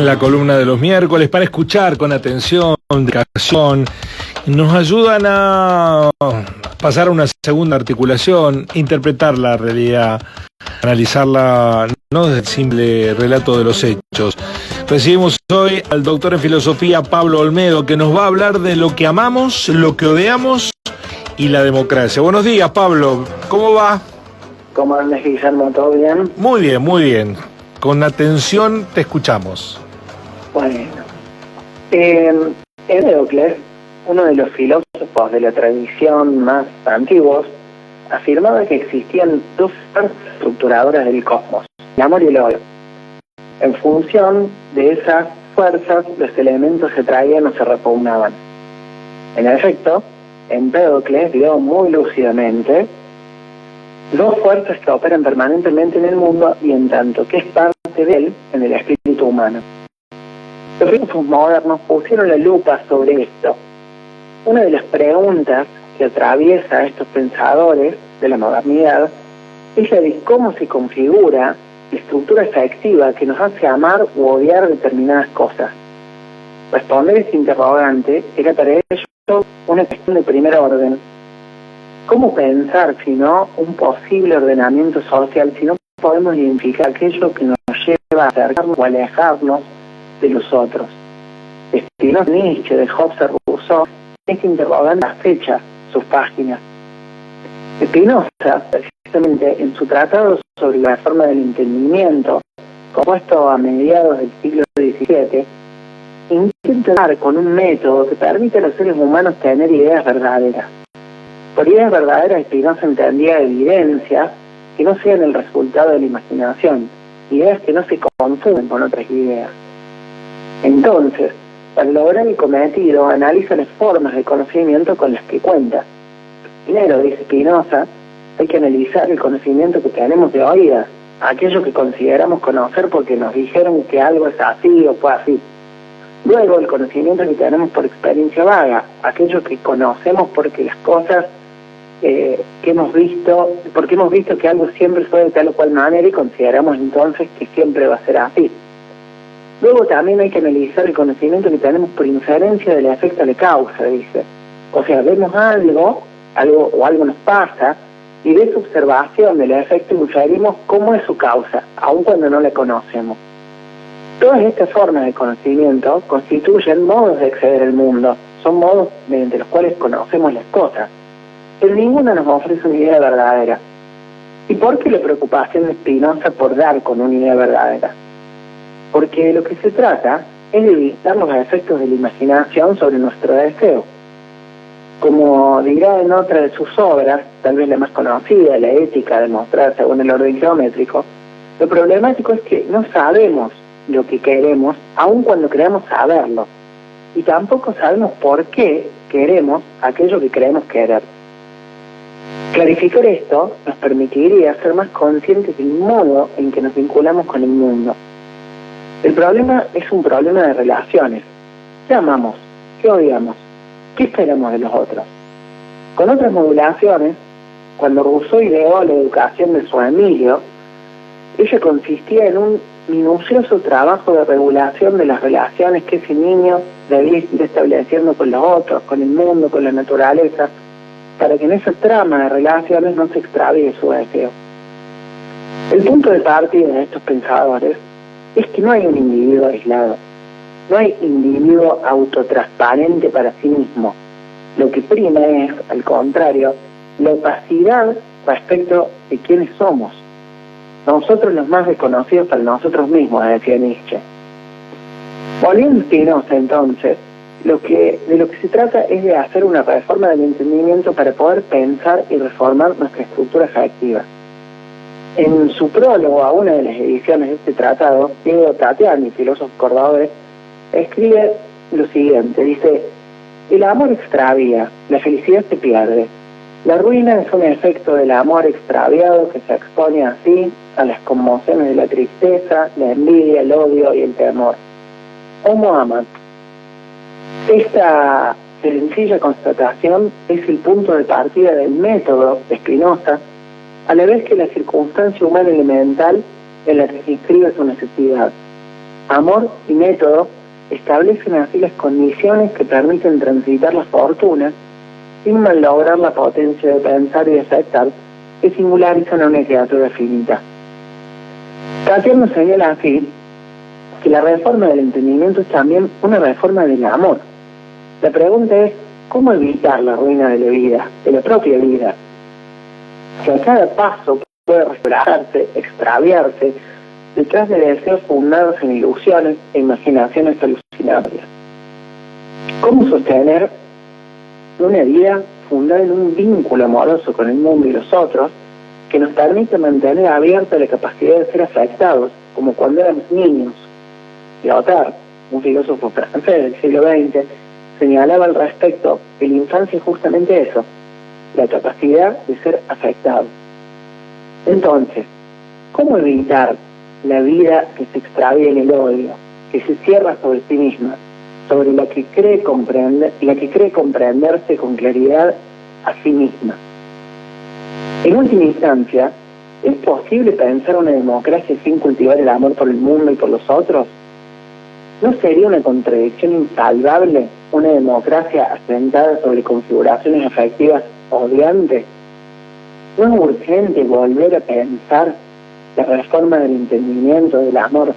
en la columna de los miércoles para escuchar con atención, dedicación. Nos ayudan a pasar a una segunda articulación, interpretar la realidad, analizarla no desde el simple relato de los hechos. Recibimos hoy al doctor en filosofía Pablo Olmedo, que nos va a hablar de lo que amamos, lo que odiamos y la democracia. Buenos días, Pablo. ¿Cómo va? ¿Cómo andas, Guillermo? ¿Todo bien? Muy bien, muy bien. Con atención te escuchamos. Bueno, Empédocles, uno de los filósofos de la tradición más antiguos, afirmaba que existían dos fuerzas estructuradoras del cosmos, el amor y el odio. En función de esas fuerzas, los elementos se traían o se repugnaban. En efecto, Empédocles vio muy lúcidamente dos fuerzas que operan permanentemente en el mundo y en tanto que es parte de él en el espíritu humano. Los filósofos modernos pusieron la lupa sobre esto. Una de las preguntas que atraviesa a estos pensadores de la modernidad es la de cómo se configura la estructura afectiva que nos hace amar u odiar determinadas cosas. Responder este interrogante era para ellos una cuestión de primer orden. ¿Cómo pensar, si no, un posible ordenamiento social si no podemos identificar aquello que nos lleva a acercarnos o alejarnos de los otros? Spinoza, Nietzsche, de Hobbes, Rousseau, este interrogante acecha sus páginas. Spinoza, precisamente en su tratado sobre la reforma del entendimiento, compuesto a mediados del siglo XVII, intenta dar con un método que permite a los seres humanos tener ideas verdaderas. Por ideas verdaderas, Spinoza entendía evidencias que no sean el resultado de la imaginación, ideas que no se confunden con otras ideas. Entonces, para lograr el cometido, analiza las formas de conocimiento con las que cuenta. Primero, dice Spinoza, hay que analizar el conocimiento que tenemos de oídas, aquello que consideramos conocer porque nos dijeron que algo es así o fue así. Luego, el conocimiento que tenemos por experiencia vaga, aquello que conocemos porque las cosas que hemos visto, porque hemos visto que algo siempre fue de tal o cual manera y consideramos entonces que siempre va a ser así. Luego también hay que analizar el conocimiento que tenemos por inferencia del efecto a la causa, dice. O sea, vemos algo nos pasa, y de esa observación del efecto inferimos cómo es su causa, aun cuando no la conocemos. Todas estas formas de conocimiento constituyen modos de acceder al mundo, son modos mediante los cuales conocemos las cosas, pero ninguna nos ofrece una idea verdadera. ¿Y por qué la preocupación de Spinoza por dar con una idea verdadera? Porque de lo que se trata es de evitar los efectos de la imaginación sobre nuestro deseo. Como dirá en otra de sus obras, tal vez la más conocida, La ética de mostrar según el orden geométrico, lo problemático es que no sabemos lo que queremos, aun cuando creamos saberlo, y tampoco sabemos por qué queremos aquello que creemos querer. Clarificar esto nos permitiría ser más conscientes del modo en que nos vinculamos con el mundo. El problema es un problema de relaciones. ¿Qué amamos? ¿Qué odiamos? ¿Qué esperamos de los otros? Con otras modulaciones, cuando Rousseau ideó la educación de su Emilio, ella consistía en un minucioso trabajo de regulación de las relaciones que ese niño debía ir estableciendo con los otros, con el mundo, con la naturaleza, para que en esa trama de relaciones no se extravíe su deseo. El punto de partida de estos pensadores es que no hay un individuo aislado, no hay individuo autotransparente para sí mismo. Lo que prima es, al contrario, la opacidad respecto de quiénes somos. Nosotros los más desconocidos para nosotros mismos, decía Nietzsche. Volviendo a Spinoza, entonces, de lo que se trata es de hacer una reforma del entendimiento para poder pensar y reformar nuestra estructura afectiva. En su prólogo a una de las ediciones de este tratado, Diego Tatiani, filósofo cordobés, escribe lo siguiente, dice: el amor extravía, la felicidad se pierde. La ruina es un efecto del amor extraviado que se expone así a las conmociones de la tristeza, la envidia, el odio y el temor. Homo amat. Esta sencilla constatación es el punto de partida del método de Spinoza, a la vez que la circunstancia humana elemental en la que se inscribe su necesidad. Amor y método establecen así las condiciones que permiten transitar la fortuna sin malograr la potencia de pensar y de aceptar que singularizan a una criatura finita. Cartier nos señala así que la reforma del entendimiento es también una reforma del amor. La pregunta es, ¿cómo evitar la ruina de la vida, de la propia vida? Que a cada paso puede restaurarse, extraviarse, detrás de deseos fundados en ilusiones e imaginaciones alucinarias. ¿Cómo sostener una vida fundada en un vínculo amoroso con el mundo y los otros que nos permite mantener abierta la capacidad de ser afectados, como cuando éramos niños? Lyotard, un filósofo francés del siglo XX, señalaba al respecto que la infancia es justamente eso, la capacidad de ser afectado. Entonces, ¿cómo evitar la vida que se extravía en el odio, que se cierra sobre sí misma, sobre la que cree comprenderse con claridad a sí misma? En última instancia, ¿es posible pensar una democracia sin cultivar el amor por el mundo y por los otros? ¿No sería una contradicción insalvable una democracia asentada sobre configuraciones afectivas odiantes? ¿No es urgente volver a pensar la reforma del entendimiento del amor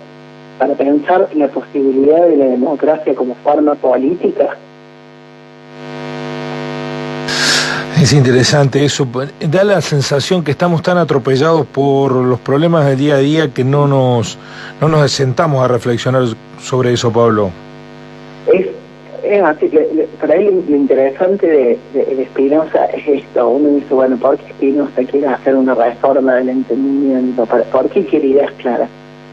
para pensar la posibilidad de la democracia como forma política? Es interesante eso. Da la sensación que estamos tan atropellados por los problemas del día a día que no nos sentamos a reflexionar sobre eso, Pablo. Es así, para él lo interesante de Spinoza es esto. Uno dice, bueno, ¿por qué Spinoza quiere hacer una reforma del entendimiento? ¿Por qué quiere ideas claras?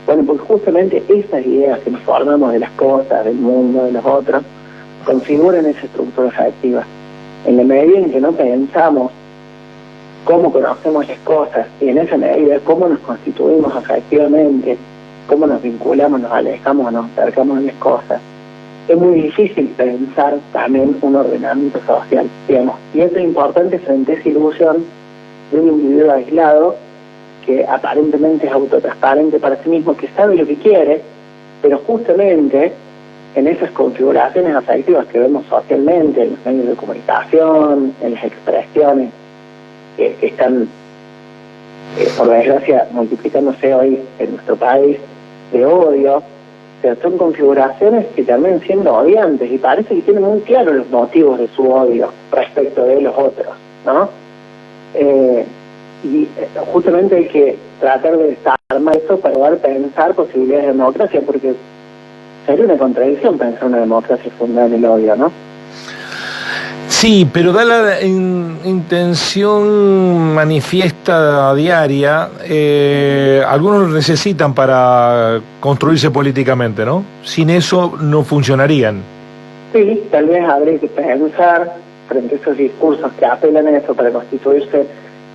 Bueno, porque justamente esas ideas que nos formamos de las cosas, del mundo, de los otros, configuran esa estructura afectiva. En la medida en que no pensamos cómo conocemos las cosas y en esa medida cómo nos constituimos afectivamente, cómo nos vinculamos, nos alejamos, nos acercamos a las cosas, es muy difícil pensar también un ordenamiento social, digamos. Y eso es importante frente a esa ilusión de un individuo aislado que aparentemente es autotransparente para sí mismo, que sabe lo que quiere, pero justamente en esas configuraciones afectivas que vemos socialmente, en los medios de comunicación, en las expresiones que están, por desgracia, multiplicándose hoy en nuestro país, de odio, o sea, son configuraciones que terminan siendo odiantes y parece que tienen muy claros los motivos de su odio respecto de los otros, ¿no? Y justamente hay que tratar de desarmar eso para poder pensar posibilidades de democracia, porque sería una contradicción pensar una democracia fundada en el odio, ¿no? Sí, pero da la intención manifiesta diaria, algunos lo necesitan para construirse políticamente, ¿no? Sin eso no funcionarían. Sí, tal vez habría que pensar frente a esos discursos que apelan a eso para constituirse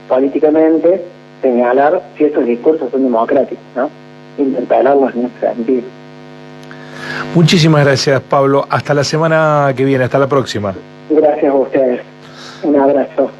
políticamente, señalar si estos discursos son democráticos, ¿no? Interpelarlos en ese sentido. Muchísimas gracias, Pablo. Hasta la semana que viene, hasta la próxima. Gracias a ustedes. Un abrazo.